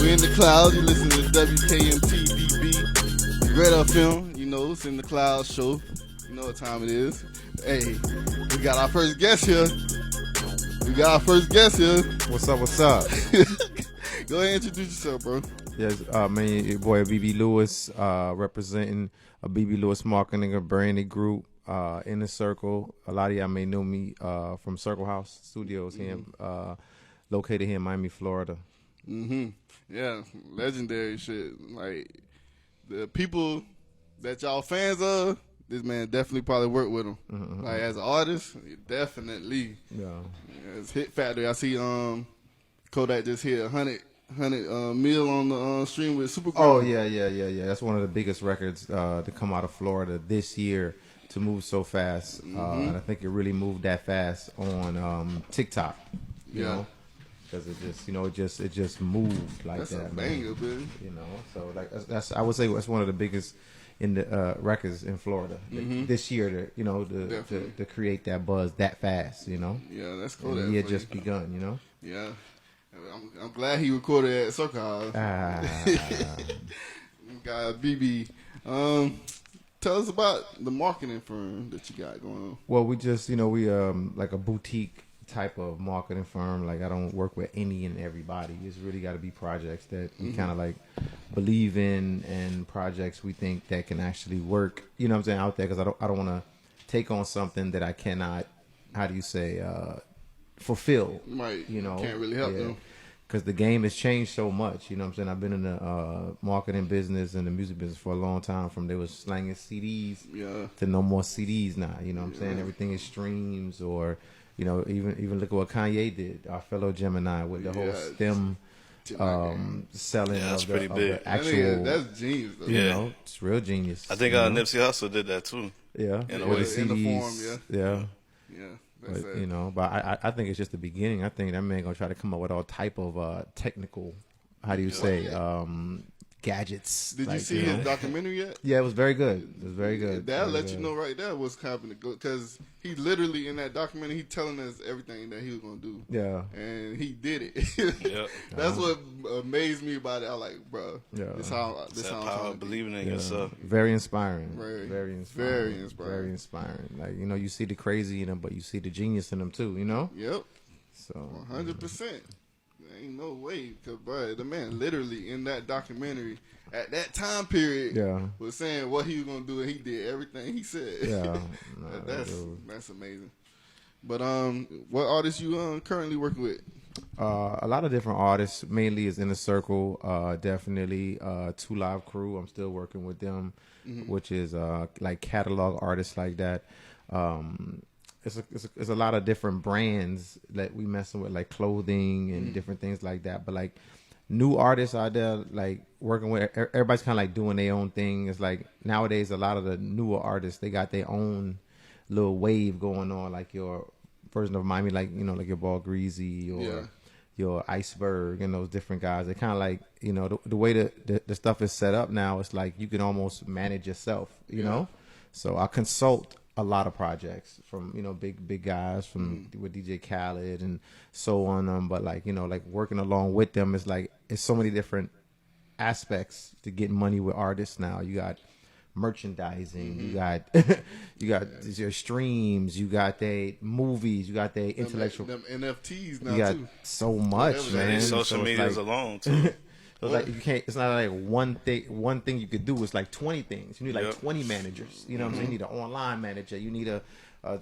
We're in the clouds. You listen to wkmt-db. Great up film. You know, it's in the clouds show. You know what time it is. Hey, we got our first guest here. What's up? What's up? Go ahead and introduce yourself, bro. Yes, man, your boy Abebe Lewis, representing Abebe Lewis Marketing, a branded group, Innercircle. A lot of y'all may know me from Circlehouse here, located here in Miami, Florida. Yeah, legendary shit. Like, the people that y'all fans of, this man definitely probably worked with him. Like, as an artist, definitely. Yeah. It's hit factory. I see Kodak just hit 100 mil on the stream with Super. Oh yeah. That's one of the biggest records to come out of Florida this year, to move so fast. And I think it really moved that fast on TikTok. You know, because it just moved like that's that. That's a banger, man. You know, so like that's I would say that's one of the biggest in the records in Florida this year. To create that buzz that fast. You know. Yeah, that's cool. He had just begun. You know. Yeah. I'm glad he recorded at Circlehouse. Got BB. Tell us about the marketing firm that you got going on. Well, we just, we like a boutique type of marketing firm. Like, I don't work with any and everybody. It's really got to be projects that we kind of like believe in, and projects we think that can actually work. You know what I'm saying, out there, because I don't want to take on something that I cannot. How do you say? Fulfill. Right. Can't really help them. Because the game has changed so much. You know what I'm saying? I've been in the marketing business and the music business for a long time, from they was slanging CDs to no more CDs now. You know what I'm saying? Everything is streams, or, even look at what Kanye did, our fellow Gemini, with the whole STEM selling of the actual. That's genius, though. You it's real genius. I think Nipsey Hussle did that too. Yeah. In a with way. the CDs. In the form, Yeah. But, I think it's just the beginning. I think that man gonna try to come up with all type of technical, gadgets. Did you see his documentary yet? Yeah, it was very good. It was very good. That'll let you know right there what's happening, because he literally in that documentary, he telling us everything that he was gonna do. Yeah, and he did it. That's what amazed me about it. I was like, bro, this how power of believing in yourself. Very inspiring. Very inspiring. Like, you see the crazy in them, but you see the genius in them too. Yep. So 100%. Ain't no way, because, bro, the man literally in that documentary at that time period was saying what he was gonna do, and he did everything he said. Yeah, that's amazing. But what artists you currently working with? A lot of different artists, mainly is Innercircle. Definitely 2 Live Crew. I'm still working with them, which is like catalog artists like that. It's a lot of different brands that we messing with, like clothing and different things like that. But like new artists out there, like working with, everybody's kind of like doing their own thing. It's like nowadays a lot of the newer artists, they got their own little wave going on, like your version of Miami, like like your Ball Greasy or your Iceberg and those different guys. They kind of like the way the stuff is set up now. It's like you can almost manage yourself. You know, so I consult a lot of projects from big guys from with DJ Khaled and so on. But like working along with them is like it's so many different aspects to get money with artists now. You got merchandising, you got your streams, you got their movies, you got their intellectual them NFTs now. You got too. so much, man. Social media's alone too. So like you can't. It's not like one thing you could do. It's like 20 things. You need like 20 managers. You know what I'm saying? You need an online manager. You need a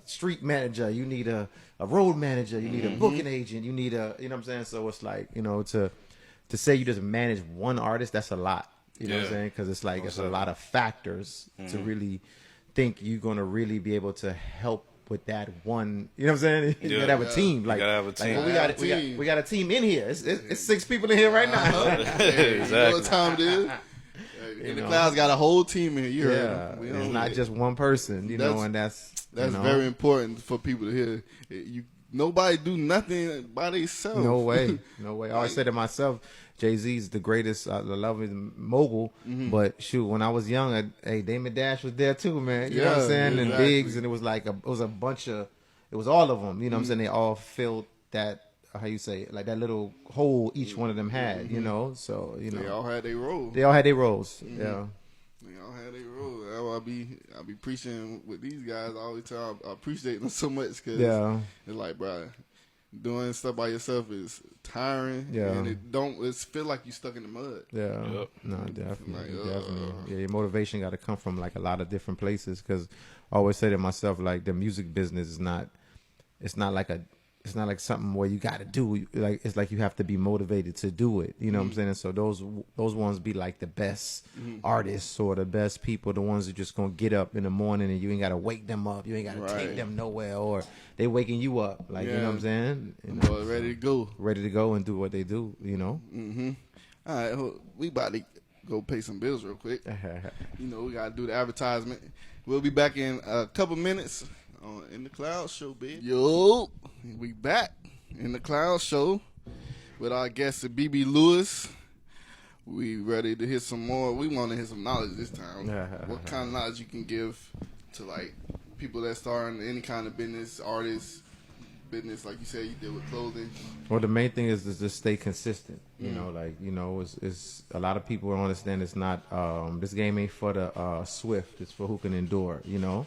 street manager. You need a road manager. You need a booking agent. You need a what I'm saying. So it's like to say you just manage one artist. That's a lot. You know what I'm saying? Because it's like it's a lot of factors to really think you're gonna really be able to help with that one. You know what I'm saying? You gotta have a team. Like, you gotta have a team. Like, we got a team in here. It's 6 people in here right now. Exactly. You know what time it is? In the clouds got a whole team in here. You heard them. It's not just one person. And that's very important for people to hear. Nobody do nothing by themselves. No way. I always say to myself, Jay-Z's the greatest. I love him, Mogul. But shoot, when I was young, Damon Dash was there too, man. You know what I'm saying? And Biggs, and it was like it was a bunch of, it was all of them. You know what I'm saying? They all filled that how you say it, like that little hole each one of them had, you know. So they all had their role. They all had their roles. Mm-hmm. Yeah. They all had their role. That's why I be preaching with these guys all the time. I appreciate them so much because it's like, bro, doing stuff by yourself is tiring. Yeah. And it feel like you stuck in the mud. Yeah. Yep. No, definitely. Like, Definitely. Yeah, your motivation got to come from like a lot of different places. Because I always say to myself, like, the music business is not. It's not like something where you got to do. Like, it's like you have to be motivated to do it. You know what I'm saying? And so those ones be like the best artists or the best people, the ones that just gonna get up in the morning and you ain't gotta wake them up. You ain't gotta take them nowhere, or they waking you up. Like, you know what I'm saying? You know, Boy, ready to go. Ready to go and do what they do. You know. Mm-hmm. All right, we about to go pay some bills real quick. You know, we gotta do the advertisement. We'll be back in a couple minutes on In the Clouds Show, baby. Yo, we back in the Clouds Show with our guest Abebe Lewis. We ready to hear some more. We want to hear some knowledge this time. What kind of knowledge you can give to like people that start in any kind of business, artists, business, like you said, you did with clothing. Well, the main thing is to just stay consistent. You know, like, you know, it's a lot of people don't understand it's not, this game ain't for the swift, it's for who can endure, you know?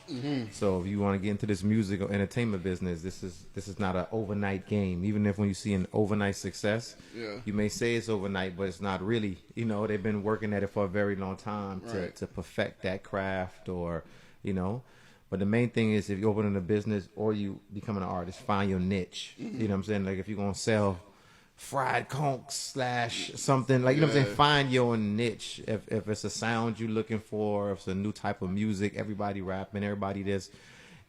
So if you want to get into this music or entertainment business, this is not an overnight game. Even if when you see an overnight success, you may say it's overnight, but it's not really. You know, they've been working at it for a very long time to perfect that craft, or, you know. But the main thing is, if you open a business or you become an artist, find your niche. You know what I'm saying? Like, if you're going to sell fried conch / something, like, you know what I'm saying? Find your niche. If it's a sound you're looking for, if it's a new type of music, everybody rapping, everybody this.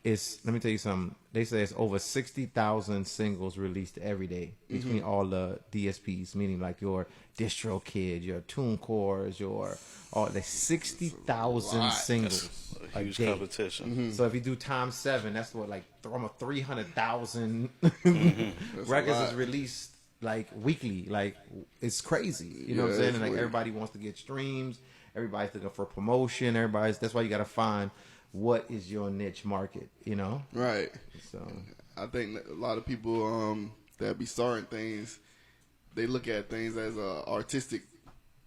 Let me tell you something. They say it's over 60,000 singles released every day between all the DSPs, meaning like your DistroKid, your TuneCores, all the 60,000 singles a huge day. competition. So if you do times 7, that's what, like almost 300,000 records is released like weekly. Like, it's crazy. You know what I'm saying? And like, everybody wants to get streams. Everybody's looking for promotion. That's why you got to find what is your niche market, you know? Right. So I think that a lot of people that be starting things, they look at things as artistic,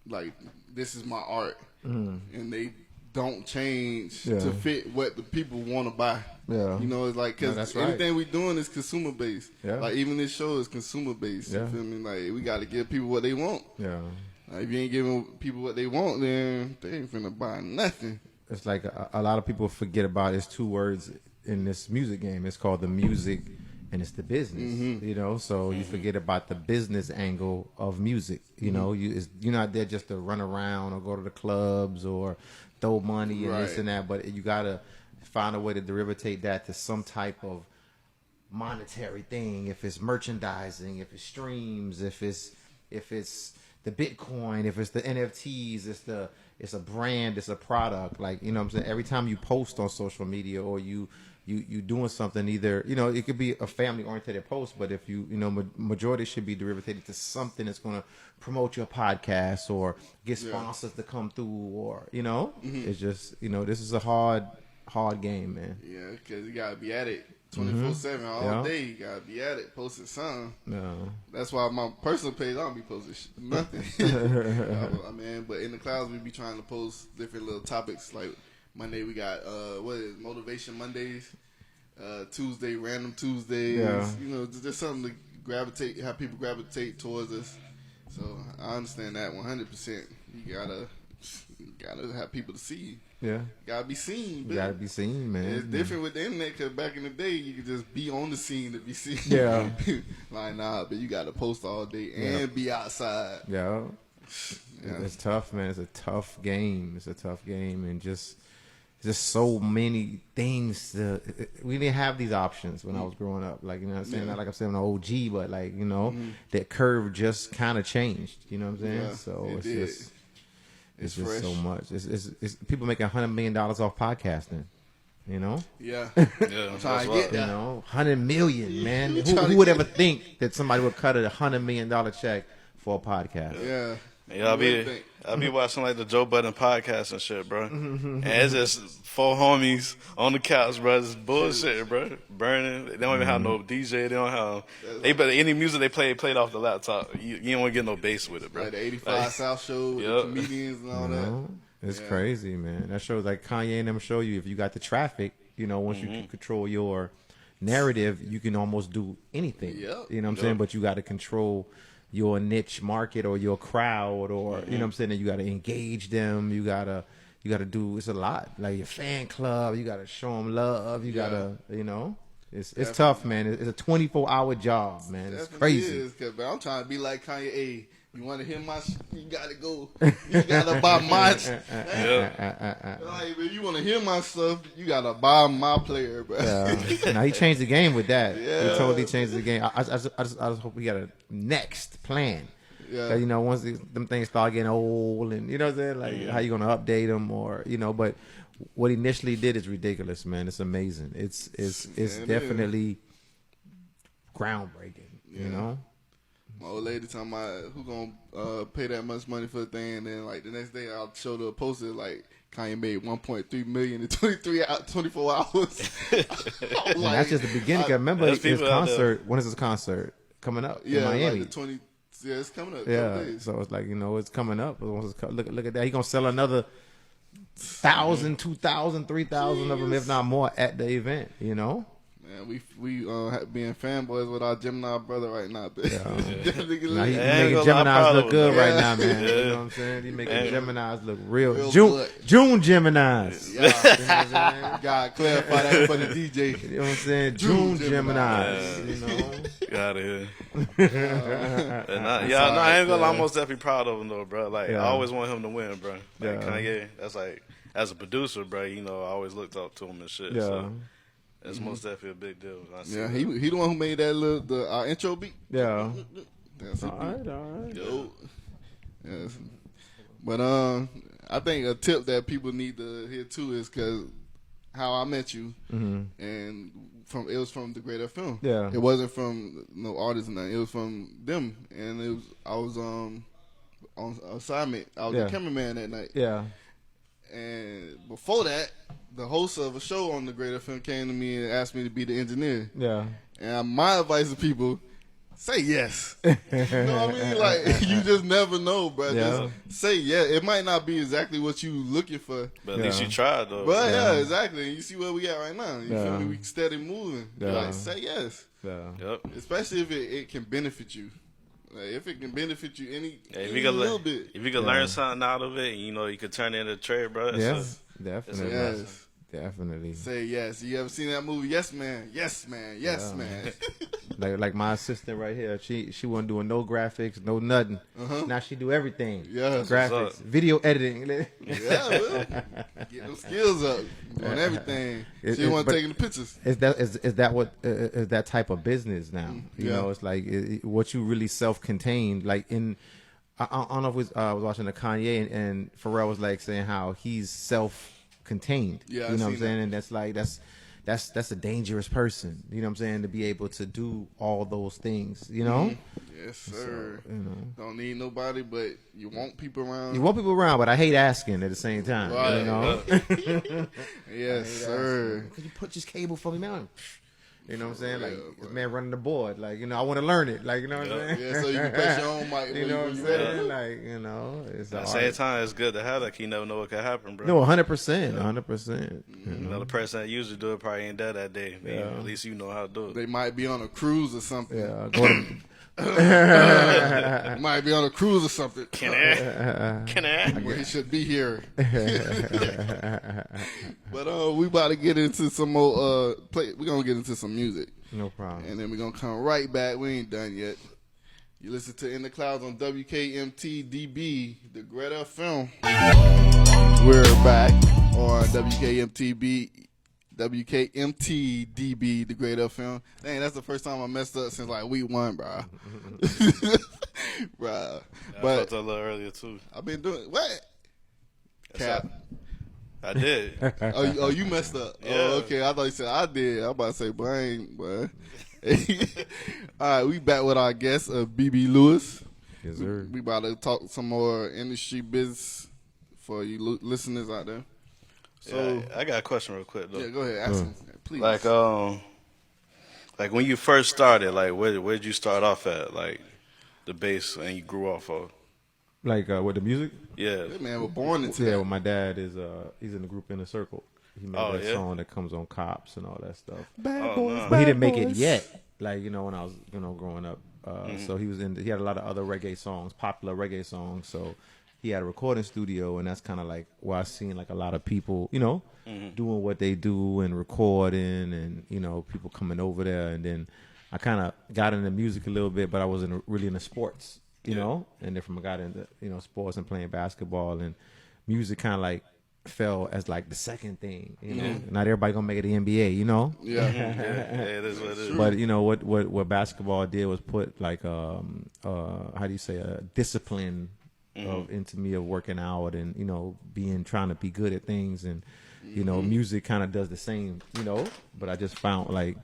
like, this is my art, and they don't change to fit what the people want to buy. You know, it's like, because anything we doing is consumer based. Like, even this show is consumer based. You feel me? Like, we got to give people what they want. Like, if you ain't giving people what they want, then they ain't finna buy nothing. It's like a lot of people forget about, it's 2 words in this music game. It's called the music and it's the business, you know? So you forget about the business angle of music, you know? You're not there just to run around or go to the clubs or throw money and this and that, but you got to find a way to derivative that to some type of monetary thing. If it's merchandising, if it's streams, if it's the Bitcoin, if it's the NFTs, it's a brand, it's a product. Like, you know what I'm saying? Every time you post on social media or you doing something, either, you know, it could be a family oriented post, but if you know, majority should be derivative to something that's going to promote your podcast or get sponsors to come through, or, you know, it's just, you know, this is a hard game, man. Yeah, because you got to be at it 24/7 all day. You got to be at it, posting something. That's why my personal page, I don't be posting nothing. I mean, but in the clouds, we be trying to post different little topics. Like Monday, we got Motivation Mondays. Tuesday, Random Tuesdays. You know, just something to have people gravitate towards us. So I understand that 100%. You gotta have people to see you. You gotta be seen, You gotta be seen, man. It's different with the internet, because back in the day, you could just be on the scene to be seen. Like, nah, but you gotta post all day and be outside. It's tough, man. It's a tough game. And just so many things. We didn't have these options when I was growing up. Like, you know what I'm saying? Not like I'm saying an OG, but like, you know, that curve just kind of changed. You know what I'm saying? So it's just so much. It's people making $100 million off podcasting. You know? I'm trying to get that. You know, 100 million, man. Who would ever think that somebody would cut a $100 million check for a podcast? I be watching like the Joe Budden podcast and shit, bro. And it's just 4 homies on the couch, bro. It's bullshit, bro. Burning. They don't even have no DJ. They don't have. But any music they played off the laptop. You don't want to get no bass with it, bro. Like the 85 South show with the comedians and all that. It's crazy, man. That shows like Kanye and them show you if you got the traffic, you know, once you can control your narrative, you can almost do anything. Yep. You know what I'm saying? But you got to control your niche market or your crowd, or you know what I'm saying? And you got to engage them. You gotta do. It's a lot. Like your fan club, you got to show them love. You gotta, you know. It's tough, man. It's a 24-hour job, man. It's crazy. Is, but I'm trying to be like Kanye. Hey, you want to hear my shit? You gotta go. You gotta buy my. Like, if you want to hear my stuff, you gotta buy my player, bro. Now he changed the game with that. Yeah. He totally changed the game. I just hope we got a next plan. Yeah. You know, once them things start getting old, and you know what I'm saying, like how you gonna update them, or you know, but what he initially did is ridiculous, man. It's amazing. It's definitely groundbreaking. You know. My old lady talking about who gonna pay that much money for the thing, and then like the next day I'll show the poster like Kanye made $1.3 million in 24 hours. And that's just the beginning. Remember his concert. When is his concert coming up? In Miami. Like the it's coming up. Yeah, so it's like, you know, it's coming up. Look at that. He's gonna sell another 1,000, 2,000, 3,000 of them, if not more, at the event. You know. Man, we being fanboys with our Gemini brother right now, bitch. Now he's making Geminis look good right now, man. You know what I'm saying? He's making Geminis look real June Geminis. Gotta clarify that for the DJ. You know what I'm saying? June Geminis. You know? Get out of here. I ain't gonna lie. I'm most definitely proud of him though, bro. Like I always want him to win, bro. Like Kanye, that's like as a producer, bro. You know, I always looked up to him and shit. So. It's most definitely a big deal. He the one who made that our intro beat. Yeah. That's all right. Yo. Yes. But I think a tip that people need to hear too is because How I Met You, and it was from the Great Film. Yeah. It wasn't from no artist and nothing. It was from them, and I was on assignment. I was the cameraman that night. Yeah. And before that, the host of a show on the Great FM came to me and asked me to be the engineer. Yeah. And my advice to people, say yes. You know what I mean? Like, you just never know, bro. Yeah. Just say yes. It might not be exactly what you looking for. But at least you tried, though. But, exactly. And you see where we at right now. You feel me? We steady moving. Like, say yes. Yeah. Yep. Especially if it can benefit you. Like, if it can benefit you any little bit. If you can learn something out of it, you know, you can turn it into a trade, bro. Definitely. Yes. Definitely. Say yes. You ever seen that movie? Yes, man. Yes, man. Yes, man. like my assistant right here. She wasn't doing no graphics, no nothing. Now she do everything. Yeah. Graphics, video editing. Well, get them skills up, doing everything. She wasn't taking the pictures. Is that type of business now? You know, it's like what you really self-contained. Like I don't know if it was, I was watching the Kanye and Pharrell was like saying how he's self-contained. Yeah, you know what I'm saying? And that's like that's a dangerous person. You know what I'm saying? To be able to do all those things. You know? Yes, sir. So, you know, don't need nobody, but you want people around. You want people around, but I hate asking at the same time. Right. You know? Yes, sir. Could you put this cable for me, man? You know what I'm saying? Like, this man running the board. Like, you know, I want to learn it. Like, you know what I'm saying? Yeah, so you can press your own mic. You know what I'm saying? Like, you know, it's at the same time, it's good to have that. You never know what could happen, bro. No, 100%. 100%. You know, the person that usually do it probably ain't there that day. Yeah. At least you know how to do it. They might be on a cruise or something. Yeah, might be on a cruise or something. Can I? Well, he should be here. But we about to get into some more. We're gonna get into some music. No problem. And then we're gonna come right back. We ain't done yet. You listen to In the Clouds on wkmt-db, the Great Film. We're back on wkmt-db, the Great FM. Dang, that's the first time I messed up since like week 1, bro. Bro. Yeah, I felt that a little earlier too. I've been doing what? Cap. I did. Oh, you messed up. Yeah. Oh, okay. I thought you said I did. I was about to say, but I ain't, boy. All right, we back with our guest, Abebe Lewis. Yes, sir. We about to talk some more industry business for you listeners out there. So yeah, I got a question real quick though. yeah, go ahead, ask him, please. Like when you first started, like where'd you start off at? Like the base and you grew off of? Like with the music? Yeah. That man was born into Yeah, that. well, my dad is he's in the group Innercircle. He made that yeah? song that comes on Cops and all that stuff. Bad Oh, boys, no. But he bad didn't make it boys. yet. Like, when I was, growing up. So he had a lot of other reggae songs, popular reggae songs. So he had a recording studio, and that's kind of like where I seen like a lot of people, doing what they do and recording, and people coming over there. And then I kind of got into music a little bit, but I wasn't really into sports, you know. And then from I got into sports and playing basketball, and music kind of like fell as like the second thing, Not everybody gonna make it the NBA, Yeah. Yeah, it is what it is. But what basketball did was put like how do you say a discipline into me of working out and trying to be good at things, and music kind of does the same, but I just found like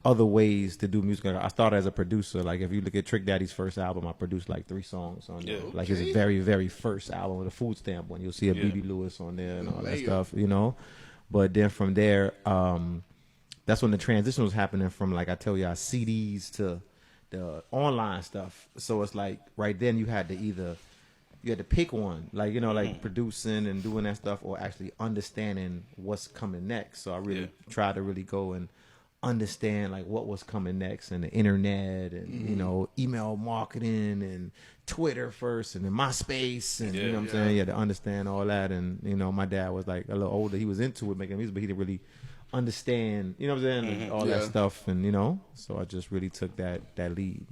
other ways to do music. I started as a producer. Like if you look at Trick Daddy's first album, I produced like 3 songs on there. Yeah. Like his very, very first album with a food stamp one. You'll see Abebe Lewis on there and all that stuff, But then from there, that's when the transition was happening from like I tell y'all CDs to the online stuff. So it's like right then you had to pick one, like like producing and doing that stuff, or actually understanding what's coming next. So I really tried to really go and understand like what was coming next, and the internet, and email marketing, and Twitter first, and then MySpace, and you know what I'm saying. You had to understand all that, and my dad was like a little older. He was into it, making music, but he didn't really understand, what I'm saying, all that stuff, and so I just really took that lead,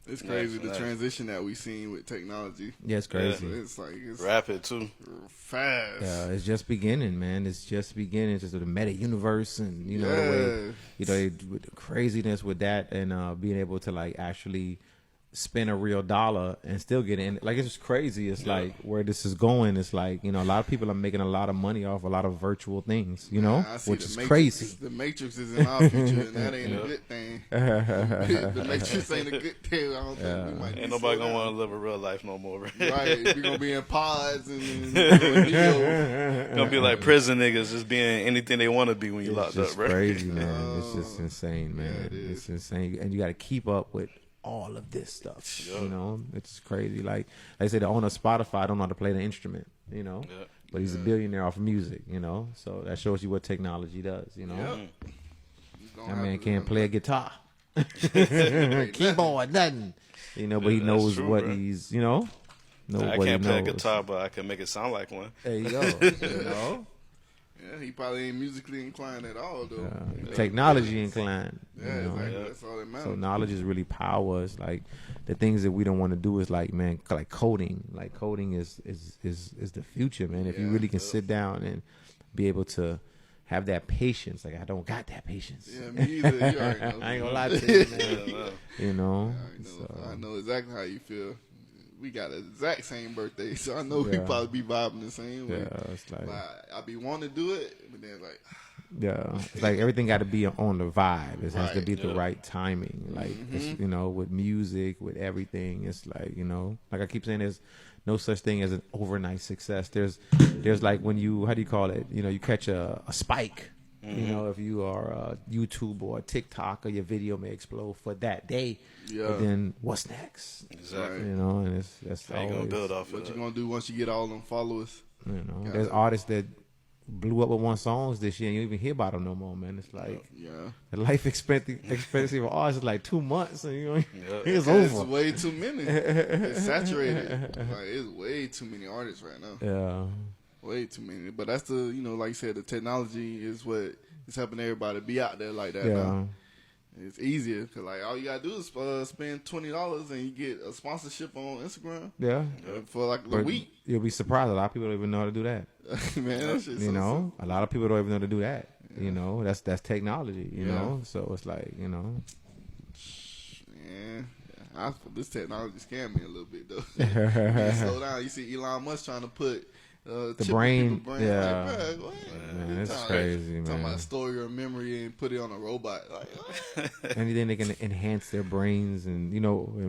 It's crazy Nice. the transition that we seen with technology. Yeah, it's crazy. It's like it's Rapid too. fast. Yeah, it's just beginning, man. It's just beginning. It's just the meta universe, and the way, with the craziness with that, and being able to like actually spend a real dollar and still get in. Like it's just crazy. It's like where this is going. It's like a lot of people are making a lot of money off a lot of virtual things. I see which the is Matrix. crazy. The Matrix is in our future, and that ain't a good thing. The Matrix ain't a good thing. I don't think we might. Ain't nobody gonna want to live a real life no more, right? Right, we gonna be in pods and Neo. Gonna be like prison niggas, just being anything they want to be when you locked It's up, right? crazy, man. It's just insane, man. Yeah, it is. It's insane, and you got to keep up with all of this stuff. It's crazy. Like I said, the owner of Spotify don't know how to play the instrument. But he's a billionaire off of music. So that shows you what technology does. That man can't play a guitar, keyboard, nothing. But he knows true, what bro. he's. I Nobody can't play a knows. guitar, but I can make it sound like one. There you go. Yeah, he probably ain't musically inclined at all, though. Technology inclined. Yeah, exactly. That's all that matters. So knowledge is really power. It's like the things that we don't want to do is like, man, like coding. Like coding is the future, man. If you really can sit down and be able to have that patience. Like I don't got that patience. Yeah, me either. You already know. I ain't gonna lie to you, man. I know exactly how you feel. We got the exact same birthday, so I know we probably be vibing the same way. Yeah, it's like I be wanting to do it, but then like it's like everything got to be on the vibe. It has to be the right timing. Like it's, with music, with everything, it's like like I keep saying, there's no such thing as an overnight success. There's like when you, how do you call it? You catch a spike. If you are YouTube or TikTok, or your video may explode for that day. Yeah. But then what's next? Exactly. And that's How you gonna build off of what that? you gonna do once you get all them followers? There's artists that blew up with one songs this year, and you don't even hear about them no more, man. It's like the life expectancy of artists is like 2 months, and it's It's over. way too many. It's saturated. Like it's way too many artists right now. Yeah. Way too many. But that's the like you said, the technology is what is helping everybody be out there like that now. It's easier because like all you gotta do is spend $20 and you get a sponsorship on Instagram. Yeah. For like a week. You'll be surprised. A lot of people don't even know how to do that. Man, that shit's so simple. A lot of people don't even know how to do that. That's technology. You know, so it's like Yeah, this technology scared me a little bit though. You slow down. You see Elon Musk trying to put the brain. Yeah, like, bruh, what? Man, it's crazy, man. Talking about story or memory and put it on a robot. Like, what? Anything they can enhance their brains, and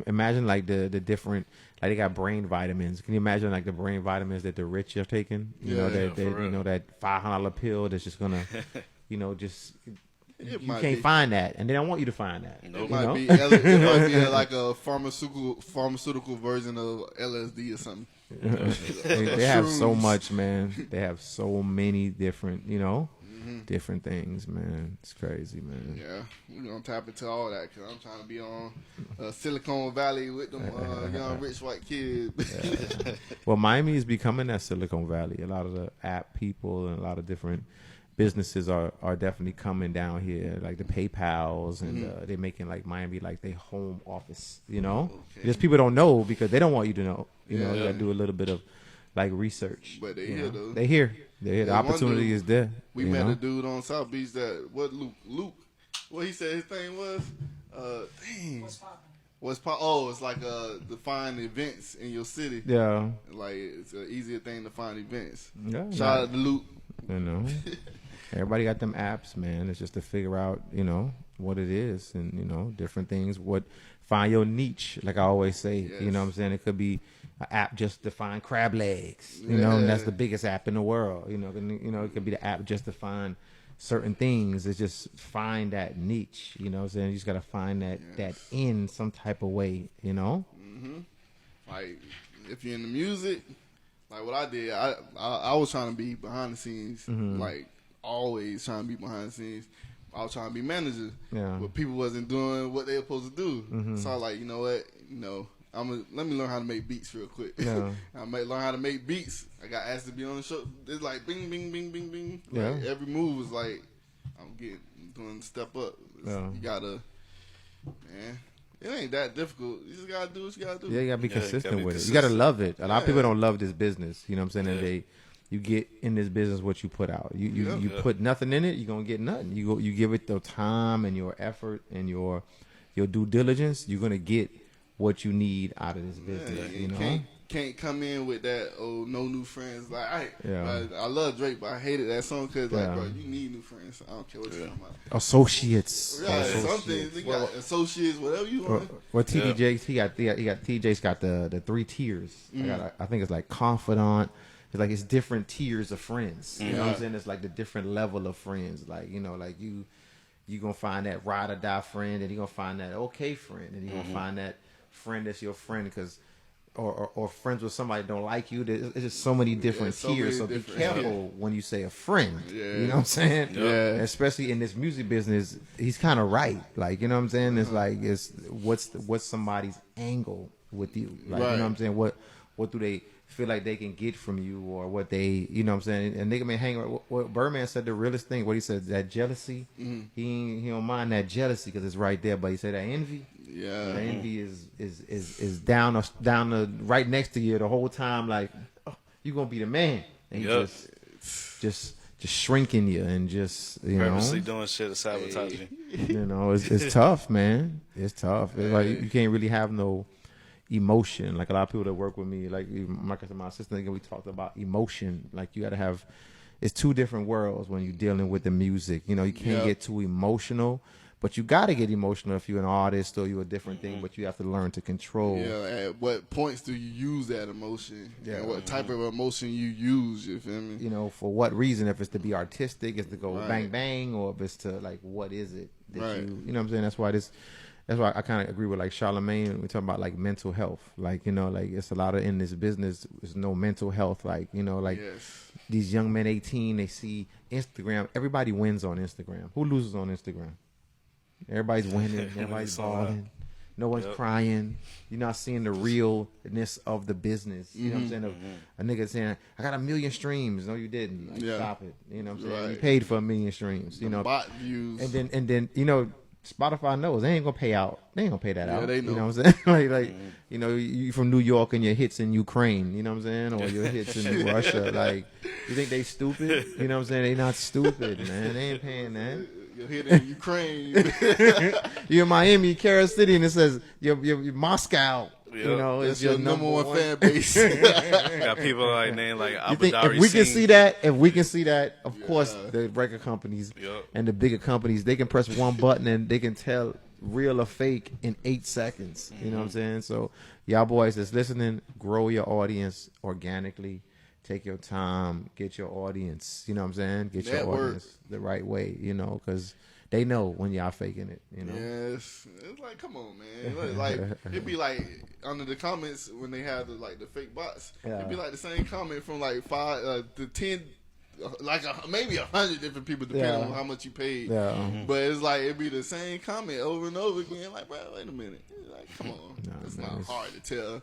imagine like the different, like they got brain vitamins. Can you imagine like the brain vitamins that the rich are taking? That $500 pill that's just gonna, just. You can't find that, and they don't want you to find that. It might be like a pharmaceutical version of LSD or something. They have so much, man. They have so many different, different things, man. It's crazy, man. Yeah, we're gonna tap into all that because I'm trying to be on Silicon Valley with them young rich white kids. Yeah. Well, Miami is becoming that Silicon Valley. A lot of the app people and a lot of different businesses are definitely coming down here, like the PayPals, and they're making like Miami like their home office. Just people don't know because they don't want you to know. You gotta do a little bit of like research. But they here though. They here. The opportunity is there. We met a dude on South Beach that Luke. What he said his thing was. What's it's like to find events in your city. Yeah. Like it's an easier thing to find events. Yeah. Shout out to Luke. Everybody got them apps, man. It's just to figure out, what it is and, different things. Find your niche, like I always say. Yes. You know what I'm saying? It could be an app just to find crab legs, and that's the biggest app in the world. It could be the app just to find certain things. It's just find that niche, you know what I'm saying? You just got to find that in some type of way, Mm-hmm. Like, if you're in the music, like what I did, I was trying to be behind the scenes, like, always trying to be behind the scenes. I was trying to be manager, but people wasn't doing what they were supposed to do. So I was like, you know what, let me learn how to make beats real quick. I might learn how to make beats. I got asked to be on the show. It's like bing, bing, bing, bing, bing. Like every move was like, I'm doing step up. You gotta, man. It ain't that difficult. You just gotta do what you gotta do. Yeah, you gotta be consistent with it. You gotta love it. A lot of people don't love this business. You know what I'm saying? And you get in this business what you put out. You put nothing in it, you're gonna get nothing. You give it the time and your effort and your due diligence, you're gonna get what you need out of this business. Can't come in with that no new friends. Like I love Drake, but I hated that song because bro, you need new friends. I don't care what you're talking about. Associates. Something they got associates, whatever you want. Well, TDJ's he got TJ's got the 3 tiers. I think it's like confidant. It's like it's different tiers of friends. You know what I'm saying? It's like the different level of friends. Like like you gonna find that ride or die friend, and you gonna find that okay friend, and you gonna find that friend that's your friend because. Or friends with somebody that don't like you. There's just so many different tiers. So be careful when you say a friend. You know what I'm saying? Yeah. Especially in this music business, he's kind of right. Like, you know what I'm saying? It's like what's somebody's angle with you? Like, you know what I'm saying? What do they feel like they can get from you, or what they, you know what I'm saying? And nigga may hang. What Birdman said the realest thing. What he said, that jealousy. He don't mind that jealousy because it's right there. But he said that envy. Yeah, the envy is down the right next to you the whole time. Like, you gonna be the man, and he just shrinking you and just purposely doing shit to sabotage you. It's tough, man. It's tough. It's like you can't really have no emotion. Like a lot of people that work with me, like my assistant, we talked about emotion. Like you got to have. It's 2 different worlds when you're dealing with the music. You can't get too emotional. But you got to get emotional if you're an artist or you're a different thing, but you have to learn to control. Yeah, at what points do you use that emotion? Yeah. And what type of emotion you use, you feel me? For what reason? If it's to be artistic, it's to go bang bang, or if it's to like, what is it that you know what I'm saying? That's why I kind of agree with like Charlamagne when we talk about like mental health. Like, like it's a lot of in this business, there's no mental health. Like, these young men 18, they see Instagram. Everybody wins on Instagram. Who loses on Instagram? Everybody's winning. Everybody's balling. No one's crying. You're not seeing the realness of the business. You know what I'm saying? A nigga saying, I got 1 million streams. No, you didn't. Like, stop it. You know what I'm saying? You paid for 1 million streams. Bot views. And then Spotify knows they ain't gonna pay out. They ain't gonna pay that out. They know. You know what I'm saying? You from New York and your hits in Ukraine. You know what I'm saying? Or your hits in Russia. Like, you think they stupid? You know what I'm saying? They not stupid, man. They ain't paying that. You're here in Ukraine. You're in Miami, Carol City, and it says you're Moscow. You know, That's it's your number one fan base. Got people like named like You think Abadari if we can Singh. see that, of course, the record companies Yep. and the bigger companies, they can press one button and they can tell real or fake in 8 seconds. You know what I'm saying? So, y'all boys that's listening, grow your audience organically. Take your time, get your audience. You know what I'm saying? Get your audience the right way. You know, because they know when y'all faking it. You know. Yes, it's like, come on, man. Like it'd be like under the comments when they have the fake bots. Yeah. It'd be like the same comment from like 5 to 10, like maybe 100 different people depending on how much you paid. Yeah. But it's like it'd be the same comment over and over again. Like, bro, wait a minute. Like, come on, it's not hard to tell.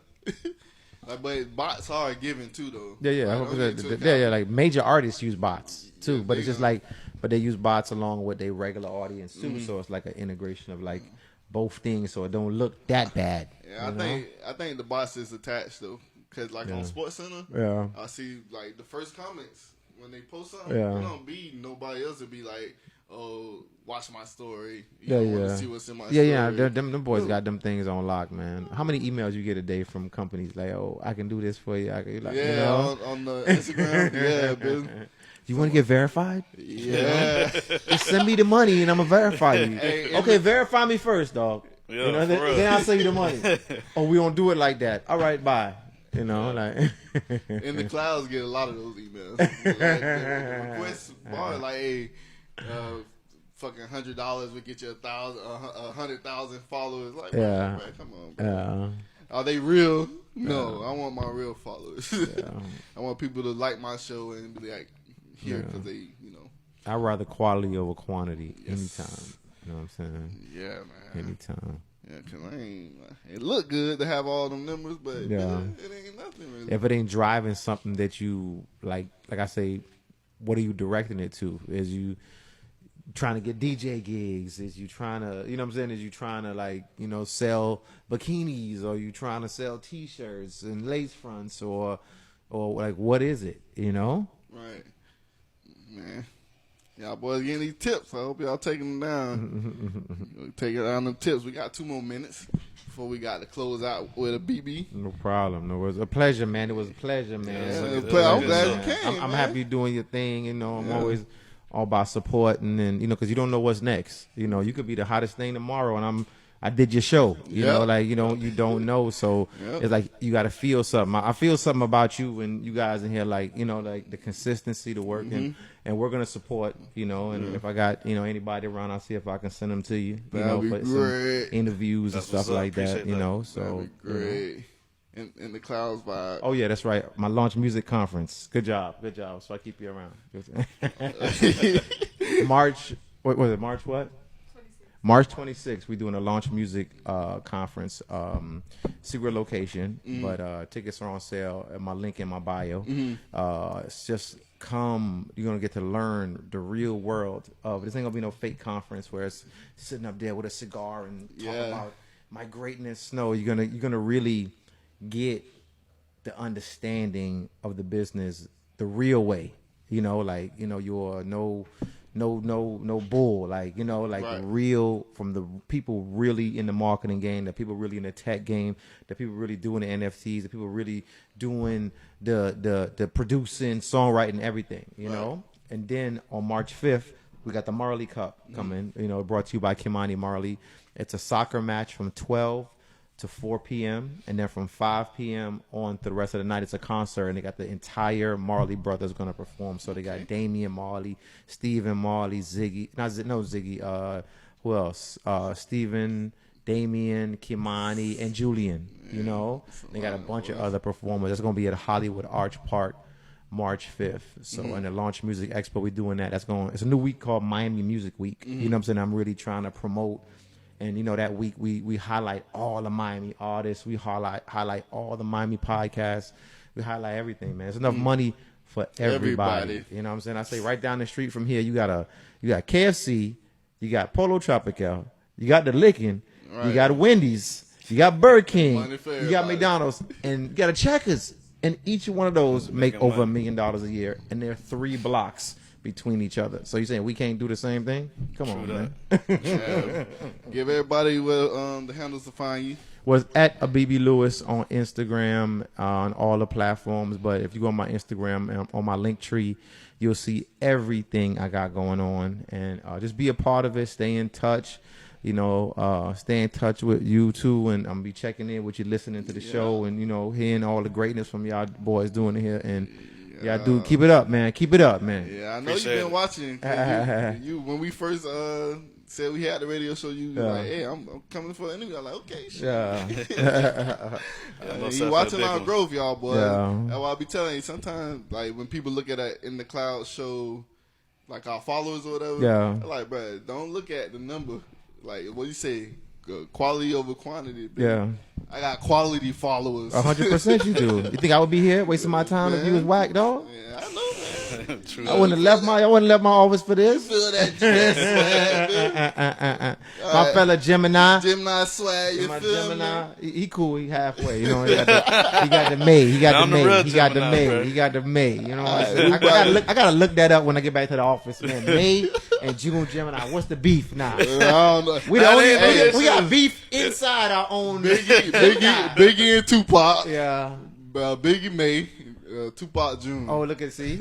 But bots are given too, though. Yeah. Like major artists use bots too, but it's just like, but they use bots along with their regular audience too. So it's like an integration of like both things, so it don't look that bad. Yeah, I think the bots is attached though, because like on SportsCenter, I see like the first comments when they post something. It don't be nobody else. It be like, oh, watch my story. You want to see what's in my story. Yeah. Them boys got them things on lock, man. How many emails you get a day from companies like, oh, I can do this for you? I can, like, you know? on the Instagram. Yeah, bitch. You want to get verified? Yeah. Just send me the money and I'm gonna verify you. Hey, okay, verify me first, dog. Yeah, you know, then I'll send you the money. Oh, we don't do it like that. All right, bye. You know, like in the clouds get a lot of those emails. Like, the request bar like, hey, fucking $100 would get you 100,000 followers. Like, man, come on, bro. Are they real? No, I want my real followers. I want people to like my show and be like here because they, you know. I'd rather quality over quantity anytime. You know what I'm saying? Yeah, man. Anytime. Yeah, because it look good to have all them numbers, but it ain't nothing really. If it ain't driving something that you, like I say, what are you directing it to? Is you trying to get DJ gigs? Is you trying to, you know what I'm saying? Is you trying to, like, you know, sell bikinis, or you trying to sell T-shirts and lace fronts, or like, what is it, you know? Right. Man. Y'all boys getting these tips. I hope y'all taking them down. Take it down them tips. We got 2 more minutes before we got to close out with a BB. No problem. No, it was a pleasure, man. It was a pleasure, man. I'm glad you came. I'm happy you're doing your thing. You know, I'm always all about supporting, and you know, because you don't know what's next. You know, you could be the hottest thing tomorrow, and I did your show. You know, like, you know, you don't know. So it's like you got to feel something. I feel something about you and you guys in here, like, you know, like the consistency, the work, and we're gonna support. You know, and if I got, you know, anybody around, I'll see if I can send them to you. You know, for some interviews and stuff like that. You know, so that'd be great. In the clouds vibe. Oh yeah, that's right. My launch music conference. Good job. So I keep you around. March. What was it? March what? March 26th, we're doing a launch music conference, secret location, but tickets are on sale at my link in my bio. It's just come, you're going to get to learn the real world of, this ain't going to be no fake conference where it's sitting up there with a cigar and talk about my greatness. No, you're gonna really get the understanding of the business the real way. You know, like, you know, you're no bull, like, you know, like real, from the people really in the marketing game, the people really in the tech game, the people really doing the NFTs, the people really doing the producing, songwriting, everything, you know. And then on March 5th, we got the Marley Cup coming, you know, brought to you by Kimani Marley. It's a soccer match from 12 to 4 p.m. and then from 5 p.m. on to the rest of the night, it's a concert, and they got the entire Marley brothers going to perform. So they got Damian Marley, Stephen Marley, Ziggy, who else? Stephen, Damian, Kimani, and Julian. You know, they got a bunch of other performers. That's going to be at Hollywood Arch Park, March 5th. So in the Launch Music Expo, we're doing that. It's a new week called Miami Music Week. You know what I'm saying? I'm really trying to promote. And, you know, that week we highlight all the Miami artists. We highlight all the Miami podcasts. We highlight everything, man. There's enough money for everybody. You know what I'm saying? I say right down the street from here, you got KFC, you got Polo Tropical, you got the Lickin', you got Wendy's, you got Burger King, you got McDonald's, and you got a Checkers. And each one of those make over $1 million a year. And they're 3 blocks between each other. So you saying we can't do the same thing? Come on, man. Yeah. Give everybody the handles to find you. Was at Abebe Lewis on Instagram, on all the platforms. But if you go on my Instagram, on my link tree, you'll see everything I got going on. And just be a part of it. Stay in touch. You know, stay in touch with you too. And I'm going to be checking in with you, listening to the show and, you know, hearing all the greatness from y'all boys doing it here. And yeah, dude, keep it up, man. Keep it up, man. Yeah, I know you've been watching. You when we first said we had the radio show, you were like, hey, I'm coming for an interview. I'm like, okay, shit. Yeah. You watching our growth, y'all, boy. Yeah. That's why I be telling you, sometimes, like, when people look at that In the Cloud show, like our followers or whatever, they're like, bro, don't look at the number. Like, what do you say? Quality over quantity. Baby. Yeah. I got quality followers. 100% you do. You think I would be here wasting my time if you was whack, dog? Yeah, I know, man. True. I wouldn't have left my office for this. Feel that swag, My fella Gemini. Gemini swag, you My feel Gemini, me? he cool. He halfway. You know, he got the May. He got the May. He got the May. You know, I gotta look that up when I get back to the office, man. May and June Gemini. What's the beef now? I don't know. We the only we got beef inside our own. Biggie and Tupac. Yeah. Biggie May, Tupac June. Oh, look at see,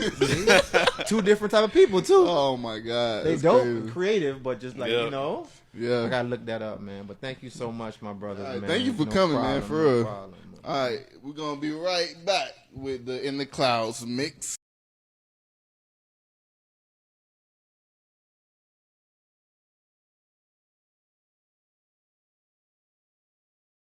two different type of people too. Oh my God, They that's dope, crazy. creative, but just like you know. Yeah. I gotta look that up, man. But thank you so much, my brothers, All right, man. thank you for No coming, problem, man. For no real. problem. All right, we're gonna be right back with the In the Clouds mix.